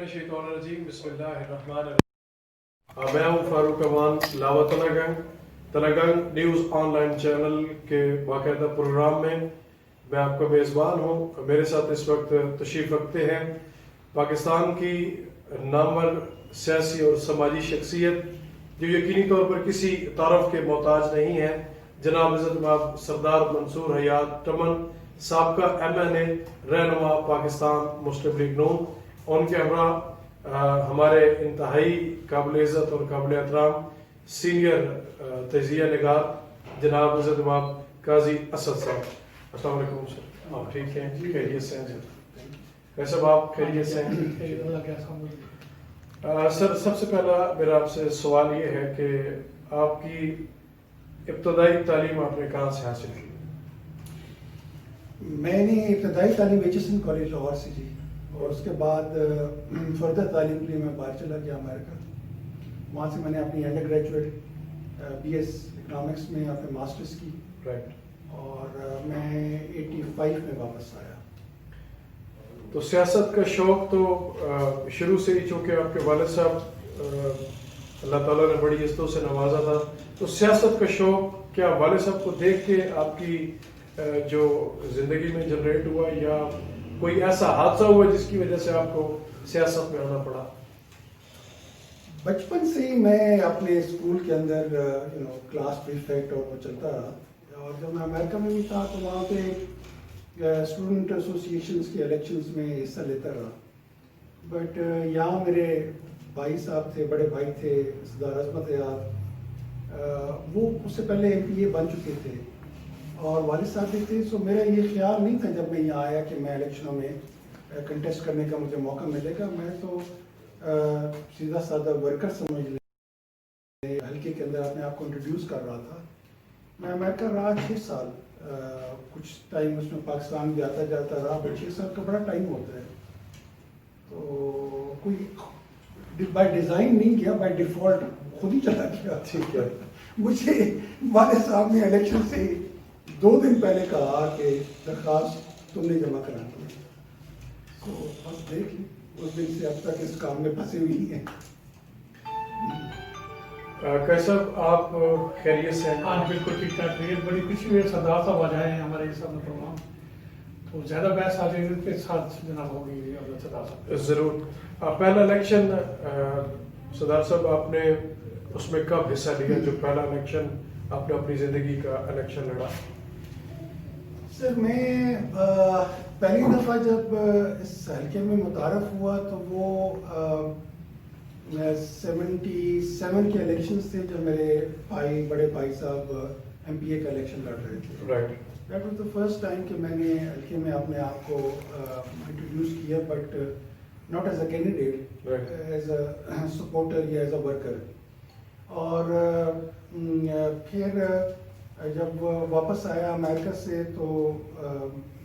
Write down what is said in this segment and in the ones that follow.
شیطان الرجیم بسم اللہ الرحمن الرحیم. میں ہوں فاروق امان لاوا تلنگنگ نیوز آن لائن چینل کے باقاعدہ پروگرام میں میں آپ کا میزبان ہوں. میرے ساتھ اس وقت تشریف رکھتے ہیں پاکستان کی نامور سیاسی اور سماجی شخصیت جو یقینی طور پر کسی تعارف کے محتاج نہیں ہے، جناب عزت سردار منصور حیات ٹمن، سابقہ MNA، رہنما پاکستان مسلم لیگ نون. ان کے ہمراہ ہمارے انتہائی قابل عزت اور قابل احترام سینئر تجزیہ نگار جناب عزت قاضی اسد صاحب. السلام علیکم سر، آپ ٹھیک ہیں؟ خیریت سے ہیں کیسے صاحب؟ آپ خیریت سے ہیں؟ سر سب سے پہلا میرا آپ سے سوال یہ ہے کہ آپ کی ابتدائی تعلیم آپ نے کہاں سے حاصل کی؟ میں نے ابتدائی تعلیم ایچ کالج لاہور سے کی اور اس کے بعد فردر تعلیم کے لیے میں باہر چلا گیا امریکہ. وہاں سے میں نے اپنی انڈر گریجویٹ BS اکنامکس میں اپنے ماسٹرز کی اور میں 85 میں واپس آیا. تو سیاست کا شوق تو شروع سے ہی، چونکہ آپ کے والد صاحب اللہ تعالیٰ نے بڑی عزتوں سے نوازا تھا، تو سیاست کا شوق کیا والد صاحب کو دیکھ کے آپ کی جو زندگی میں جنریٹ ہوا، یا کوئی ایسا حادثہ ہوا جس کی وجہ سے آپ کو سیاست میں آنا پڑا؟ بچپن سے ہی میں اپنے اسکول کے اندر کلاس پریفیکٹ اور وہ چلتا رہا. اور جب میں امریکہ میں بھی تھا تو وہاں پہ اسٹوڈنٹ ایسوسیشنس کے الیکشنز میں حصہ لیتا رہا. بٹ یہاں میرے بھائی صاحب تھے، بڑے بھائی تھے سردار عظمت حیات، وہ اس سے پہلے MPA بن چکے تھے اور والد صاحب بھی تھے. سو میرا یہ خیال نہیں تھا جب میں یہاں آیا کہ میں الیکشنوں میں کنٹیسٹ کرنے کا مجھے موقع ملے گا. میں تو سیدھا سادہ ورکر سمجھ لیں، حلقے کے اندر اپنے آپ کو انٹروڈیوس کر رہا تھا. میں امریکہ رہا 6 سال، کچھ ٹائم اس میں پاکستان بھی آتا جاتا رہا، بٹ 6 سال کا بڑا ٹائم ہوتا ہے. تو کوئی بائی ڈیزائن نہیں کیا، بائی ڈیفالٹ خود ہی چلا گیا. ٹھیک ہے. مجھے والد صاحب نے الیکشن سے 2 دن پہلے کہا کہ درخواست تم نے جمع کرانی ہے. تو بس دیکھ لی، اس دن سے اب تک اس کام میں پھنسے ہوئی ہیں. کیسا آپ خیریت سے ہیں؟ ہاں بالکل ٹھیک ٹھاک. بڑی خوشی ہوئی سردار صاحب آ جائے ہیں ہمارے سامنے پروگرام، تو زیادہ بحث آ جائے کے ساتھ جناب ہوگی سردار صاحب. ضرور. پہلا الیکشن سردار صاحب آپ نے اس میں کب حصہ لیا، جو پہلا الیکشن آپ نے اپنی زندگی کا الیکشن لڑا؟ سر میں پہلی دفعہ جب اس حلقے میں متعارف ہوا تو وہ 77 کے الیکشنز تھے جب میرے بڑے بھائی صاحب MPA کا الیکشن لڑ رہے تھے. That was the first time کہ میں نے حلقے میں اپنے آپ کو انٹروڈیوس کیا، but not as a candidate, as a supporter یا ایز اے ورکر. اور پھر جب واپس آیا امریکہ سے تو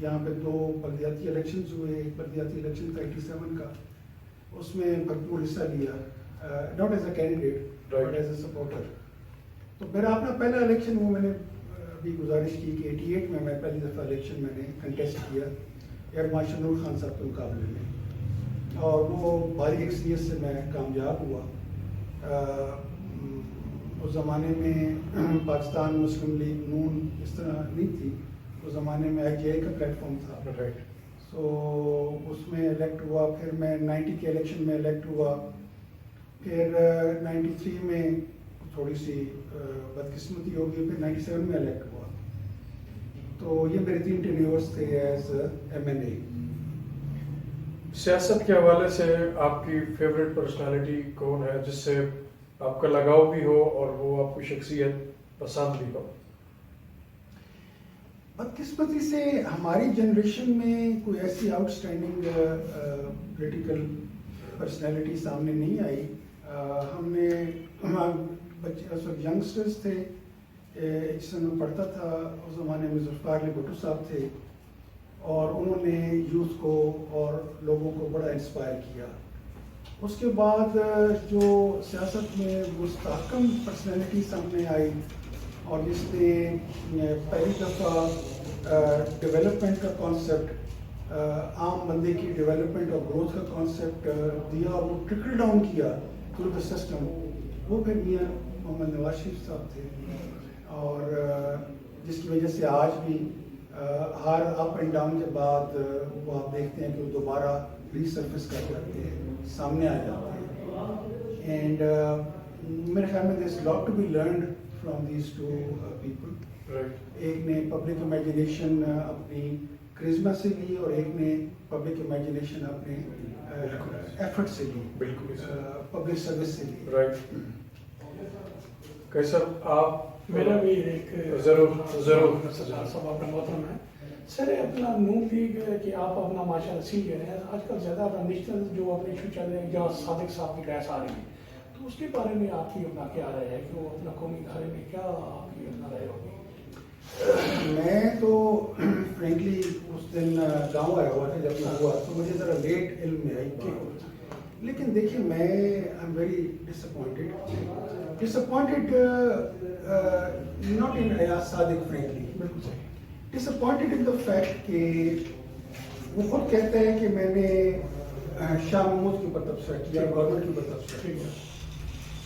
یہاں پہ 2 بلدیاتی الیکشنز ہوئے. ایک بلدیاتی الیکشن تھا 87 کا، اس میں بھرپور حصہ لیا، not as a candidate but as a supporter. تو میرا اپنا پہلا الیکشن وہ میں نے بھی گزارش کی کہ 88 میں پہلی دفعہ الیکشن میں نے کنٹیسٹ کیا ایئر مارشل نور خان صاحب کے مقابلے میں، اور وہ بھاری اکثریت سے میں کامیاب ہوا. اس زمانے میں پاکستان مسلم لیگ نون اس طرح نہیں تھی، اس زمانے میں IGI کا پلیٹ فارم تھا. سو اس میں الیکٹ ہوا. پھر میں 90 کے الیکشن میں الیکٹ ہوا. پھر 93 میں تھوڑی سی بدقسمتی ہو گئی، پھر 97 میں الیکٹ ہوا. تو یہ میرے 3 ٹینیورس تھے ایز MNA. سیاست کے حوالے سے آپ کی فیوریٹ پرسنالٹی کون ہے جس سے آپ کا لگاؤ بھی ہو اور وہ آپ کی شخصیت پسند بھی ہو؟ بدقسمتی سے ہماری جنریشن میں کوئی ایسی آؤٹ اسٹینڈنگ پولیٹیکل پرسنالٹی سامنے نہیں آئی. ہم نے بچے اس وقت ینگسٹرز تھے، جس میں پڑھتا تھا اس زمانے میں ذوالفقار علی بھٹو صاحب تھے، اور انہوں نے یوتھ کو اور لوگوں کو بڑا انسپائر کیا. اس کے بعد جو سیاست میں مستحکم پرسنالٹی سامنے آئی اور جس نے پہلی دفعہ ڈیولپمنٹ کا کانسیپٹ عام بندے کی ڈیولپمنٹ اور گروتھ کا کانسیپٹ دیا اور وہ ٹرکل ڈاؤن کیا تھرو دا سسٹم، وہ پھر میاں محمد نواز شریف صاحب تھے، اور جس کی وجہ سے آج بھی ہر اپ اینڈ ڈاؤن کے بعد وہ آپ دیکھتے ہیں کہ وہ دوبارہ ریسرفیس کر جاتے ہیں، سامنے آ جاتے ہیں. اینڈ میرے خیال میں this lot to be learned from these two people. ایک نے پبلک امیجنیشن اپنی کرزما سے لی اور ایک نے پبلک امیجنیشن اپنے ایفرٹ سے لی، بالکل پبلک سروس سے لی. رائٹ. کیسر آپ میرا بھی ایک ضرور سردار صاحب آپ کا محترم ہے سر. اپنا نون لیگ کہ آپ اپنا ماشاء اللہ سیکھ رہے ہیں آج کل زیادہ نیشنل جو اپنے ایشو چل رہے ہیں جہاں صادق صاحب کی بحث آ رہی ہے، تو اس کے بارے میں آپ کی اپنا کیا رائے ہے کہ وہ اپنا قومی ادارے میں کیا آپ کی اپنا رائے ہوگی؟ میں تو فرینکلی اس دن گاؤں آیا ہوا تھا جب میں ہوا، تو مجھے ذرا لیٹ علم میں آئی بات. لیکن دیکھیے میں I am very disappointed not in Ayaz Sadiq frankly, بالکل صحیح. ڈسپوائنٹڈ ان دا فیکٹ کہ وہ خود کہتا ہے کہ میں نے شاہ محمود کے اوپر تبصرہ کیا، گورنمنٹ کے اوپر تبصرہ کیا.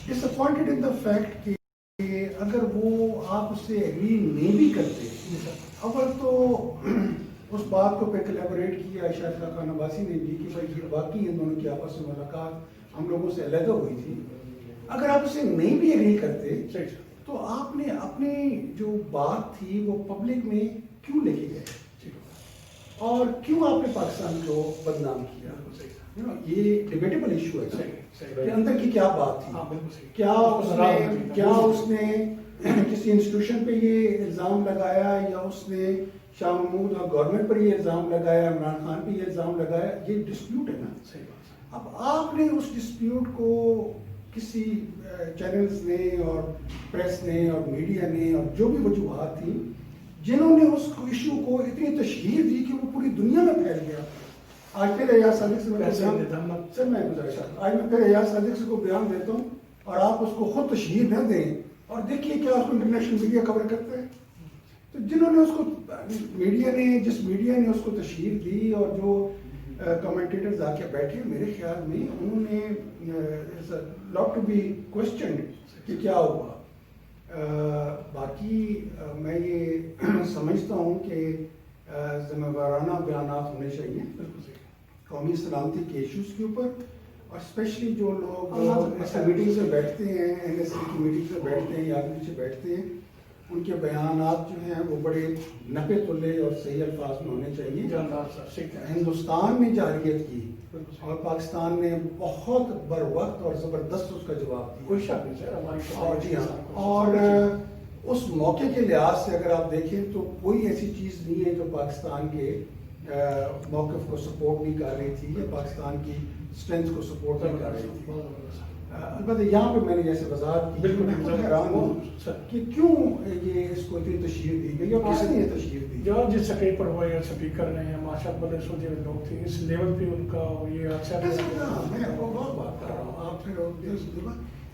ڈسپوائنٹڈ ان دا فیکٹ کہ اگر وہ آپ اس سے ایگری نہیں بھی کرتے، اول تو اس بات کو پہ کولیبوریٹ کیا شاید خان عباسی نے بھی کہ بھائی یہ واقعی ان دونوں کی آپس میں ملاقات ہم لوگوں سے علیحدہ ہوئی تھی. اگر آپ اسے نہیں بھی ایگری کرتے تو آپ نے اپنی جو بات تھی وہ پبلک میں کیوں لے کے گئے اور کیوں آپ نے پاکستان کو بدنام کیا؟ یہ ڈیبیٹیبل ایشو ہے کہ اندر کی کیا بات تھی. کیا اس نے کسی انسٹیٹیوشن پہ یہ الزام لگایا یا اس نے شاہ محمود اور گورنمنٹ پر یہ الزام لگایا، عمران خان پہ یہ الزام لگایا؟ یہ ڈسپیوٹ ہے نا. اب آپ نے اس ڈسپیوٹ کو کسی چینلز نے اور پریس نے اور میڈیا نے اور جو بھی وجوہات تھیں جنہوں نے اس ایشو کو اتنی تشہیر دی کہ وہ پوری دنیا میں پھیل گیا. آج پھر ایاز صادق سے میں پھر ایاز صادق سے کو بیان دیتا ہوں اور آپ اس کو خود تشہیر نہ دیں اور دیکھیے کیا اس کو انٹرنیشنل میڈیا کور کرتا ہے. تو جنہوں نے اس کو جس میڈیا نے اس کو تشہیر دی اور جو کمنٹیٹرز آ کے بیٹھے، میرے خیال میں انہوں نے لاٹ ٹو بی کوسچنڈ کہ کیا ہوا. باقی میں یہ سمجھتا ہوں کہ ذمہ دارانہ بیانات ہونے چاہیے قومی سلامتی کے ایشوز کے اوپر، اور اسپیشلی جو لوگ ایسے میٹنگ سے بیٹھتے ہیں، این ایس کی میٹنگ سے بیٹھتے ہیں یا پیچھے بیٹھتے ہیں، ان کے بیانات جو ہیں وہ بڑے نپے تلے اور صحیح الفاظ میں ہونے چاہیے. ہندوستان نے جارحیت کی اور پاکستان نے بہت بر وقت اور زبردست اس کا جواب دیا. کوئی شک نہیں جی ہاں. اور اس موقع کے لحاظ سے اگر آپ دیکھیں تو کوئی ایسی چیز نہیں ہے جو پاکستان کے موقف کو سپورٹ نہیں کر رہی تھی یا پاکستان کی اسٹرینتھ کو سپورٹ نہیں کر رہی تھی. البتہ یہاں پہ میں نے جیسے وضاحت کی، بالکل حیران ہوں کہ کیوں یہ اس کو اتنی تشہیر دی گئی اور کس نے یہ تشہیر دی. جو جس سٹیج پر ہوئے یا اسپیکر رہے ہیں ماشاء اللہ بڑے سوچے ہوئے لوگ تھے، اس لیول پہ ان کا یہ اچھا. میں بہت بات کر رہا ہوں، آپ پھر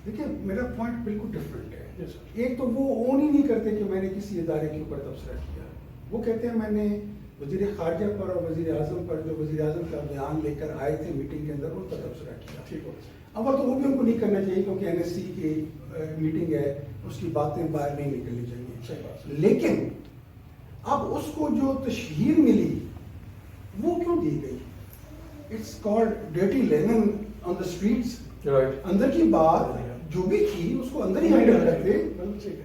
دیکھیں میرا پوائنٹ بالکل ڈفرینٹ ہے. ایک تو وہ اون ہی نہیں کرتے کہ میں نے کسی ادارے کے اوپر تبصرہ کیا، وہ کہتے ہیں میں نے وزیر خارجہ پر اور وزیر اعظم پر جو وزیر اعظم کا بیان لے کر آئے تھے میٹنگ کے اندر ان پر تبصرہ کیا. ٹھیک ہے. اول تو وہ بھی ان کو نہیں کرنا چاہیے کیونکہ این ایس سی کی میٹنگ ہے، اس کی باتیں باہر نہیں نکلنی چاہیے. لیکن اب اس کو جو تشہیر ملی وہ کیوں دی گئی؟ It's called dirty lemon on the streets. اندر کی بات جو بھی تھی اس کو اندر ہی ہینڈل کرتے.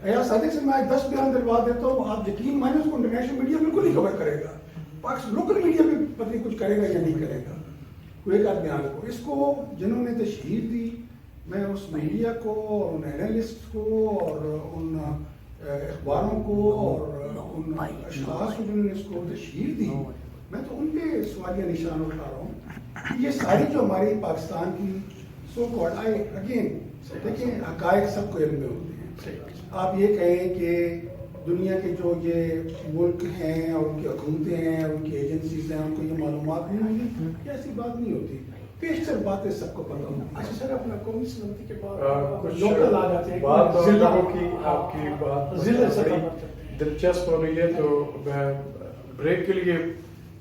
ایاز صادق سے میں 10 بیان دلوا دیتا ہوں، آپ یقین مانیں اس کو انٹرنیشنل میڈیا بالکل نہیں کور کرے گا، پاکستان لوکل میڈیا بھی پتہ نہیں کچھ کرے گا یا نہیں کرے گا کوئی ایک آدھ بیان کو. اس کو جنہوں نے تشہیر دی، میں اس میڈیا کو اور ان اینالسٹ کو اور ان اخباروں کو اور ان اشخاص کو جنہوں نے اس کو تشہیر دی، میں تو ان پہ سوالیہ نشان اٹھا رہا ہوں. یہ ساری جو ہماری پاکستان کی سو کالڈ اگین دیکھیں حقائق سب کو علم میں ہوتے ہیں. آپ یہ کہیں کہ دنیا کے جو یہ ملک ہیں اور ان کی حکومتیں ہیں اور ان کی ایجنسیز ہیں ان کو یہ معلومات نہیں ہوں گی، ایسی بات نہیں ہوتی. پیشتر باتیں سب کو پتہ ہوں. اچھا سر، اپنا قومی سلامتی کے بعد لوکل آ جاتے ہیں. آپ کی بات دلچسپ ہو رہی ہے تو میں بریک کے لیے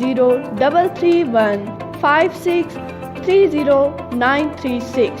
033156303936।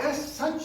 As such,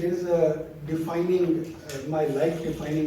there is a defining, my life defining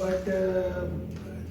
but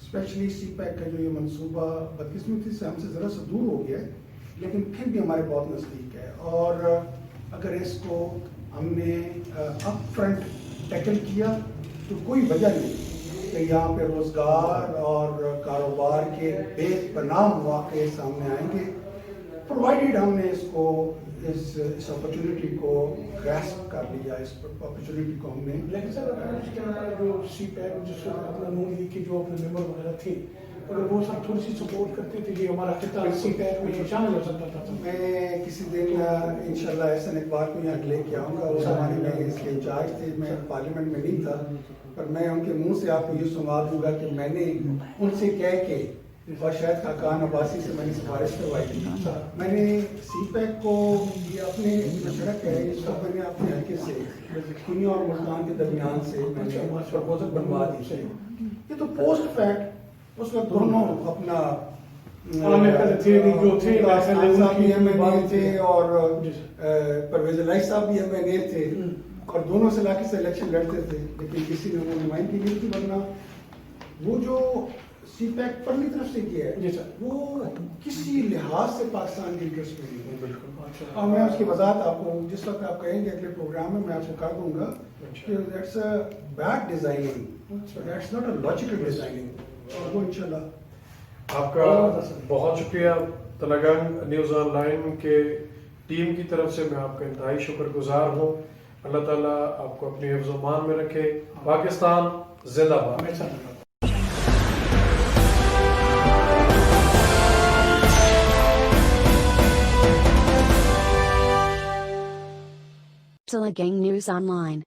specially CPEC کا جو یہ منصوبہ بدقسمتی سے ہم سے ذرا سا دور ہو گیا ہے، لیکن پھر بھی ہمارے بہت نزدیک ہے، اور اگر اس کو ہم نے اپ فرنٹ ٹیکل کیا تو کوئی وجہ نہیں کہ یہاں پہ روزگار اور کاروبار کے بے پناہ مواقع سامنے آئیں گے، پرووائڈیڈ ہم نے اس اپرچونیٹی کو گراسپ کر لیا، اس اپرچونیٹی کو ہم نے. لیکن سر اس کے اندر جو سی پیک جس وقت اپنا نون لیگ کے جو اپنے ممبر وغیرہ تھے، اگر وہ سب تھوڑی سی سپورٹ کرتے تھے کہ ہمارا خطہ سی پیک میں شامل ہو سکتا تھا. میں کسی دن انشاءاللہ احسن اقبال کو یہاں لے کے آؤں گا. اس زمانے میں اس کے انچارج تھے، میں پارلیمنٹ میں نہیں تھا، پر میں ان کے منہ سے آپ کو یہ سنا دوں گا کہ میں نے ان سے کہہ کے اور شاید خاقان عباسی سے میں نے سفارش کروائی تھی. میں نے سی پیک کو یہ اپنے مشرق ہے، اس کو میں نے اپنے حلقے سے کنیا اور ملتان کے درمیان سے میں نے پرپوزل بنوا دی. یہ تو پوسٹ فیکٹ اس وقت دونوں اپنا صاحب بھی ایم این اے تھے اور پرویز الہی صاحب بھی ایم این اے تھے، اور دونوں سے علاقے سے الیکشن لڑتے تھے، لیکن کسی نے وہ نمائندگی نہیں تھی. ورنہ وہ جو سی پیک پرلی طرف سے کیا ہے وہ کسی لحاظ سے پاکستان کے انٹرسٹ میں نہیں ہے. بالکل. اور میں اس کی وضاحت آپ کو جس وقت آپ کہیں گے اگلے پروگرام میں میں آپ کو کر دوں گا کہ that's a bad designing, that's not a logical designing. اور وہ انشاءاللہ. آپ کا بہت شکریہ. تلنگانہ نیوز آن لائن کے ٹیم کی طرف سے میں آپ کا انتہائی شکر گزار ہوں. اللہ تعالیٰ آپ کو اپنی حفظ و امان میں رکھے. پاکستان زندہ باد. Telegang News Online.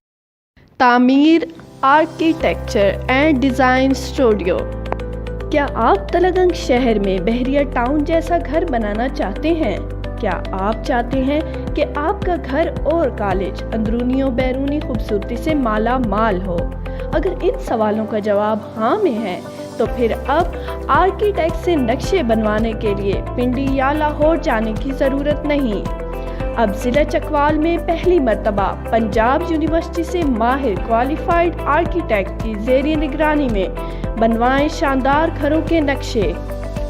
تعمیر، آرکیٹیکچر اینڈ ڈیزائن اسٹوڈیو. کیا آپ تلنگانگ شہر میں بحریہ ٹاؤن جیسا گھر بنانا چاہتے ہیں؟ کیا آپ چاہتے ہیں کہ آپ کا گھر اور کالج اندرونی و بیرونی خوبصورتی سے مالا مال ہو؟ اگر ان سوالوں کا جواب ہاں میں ہے تو پھر اب آرکیٹیکٹ سے نقشے بنوانے کے لیے پنڈی یا لاہور جانے کی ضرورت نہیں. اب ضلع چکوال میں پہلی مرتبہ پنجاب یونیورسٹی سے ماہر کوالیفائڈ آرکیٹیکٹ کی زیر نگرانی میں بنوائیں شاندار گھروں کے نقشے.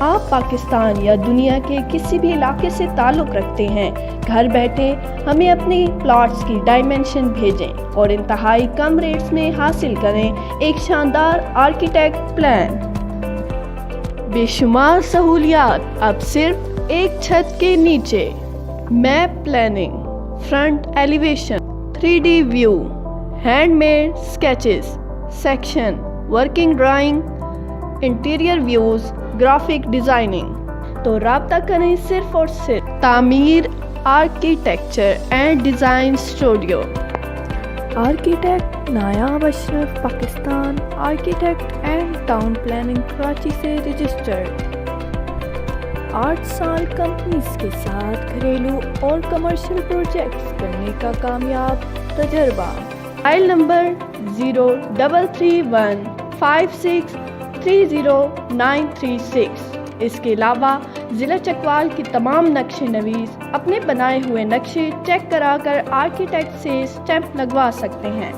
آپ پاکستان یا دنیا کے کسی بھی علاقے سے تعلق رکھتے ہیں، گھر بیٹھے ہمیں اپنی پلاٹس کی ڈائمنشن بھیجیں اور انتہائی کم ریٹس میں حاصل کریں ایک شاندار آرکیٹیکٹ پلان. بے شمار سہولیات اب صرف ایک چھت کے نیچے. Map planning, front elevation, 3D view, hand made sketches, section, working drawing, interior views, graphic designing. تو رابطہ کریں صرف اور صرف Tameer, architecture and design studio. Architect Nayab Ashraf Pakistan architect and town planning Karachi سے رجسٹرڈ. 8 سال کمپنیز کے ساتھ گھریلو اور کمرشل پروجیکٹس کرنے کا کامیاب تجربہ. File number 0331563036. اس کے علاوہ ضلع چکوال کی تمام نقشے نویس اپنے بنائے ہوئے نقشے چیک کرا کر آرکیٹیکٹ سے اسٹیمپ لگوا سکتے ہیں.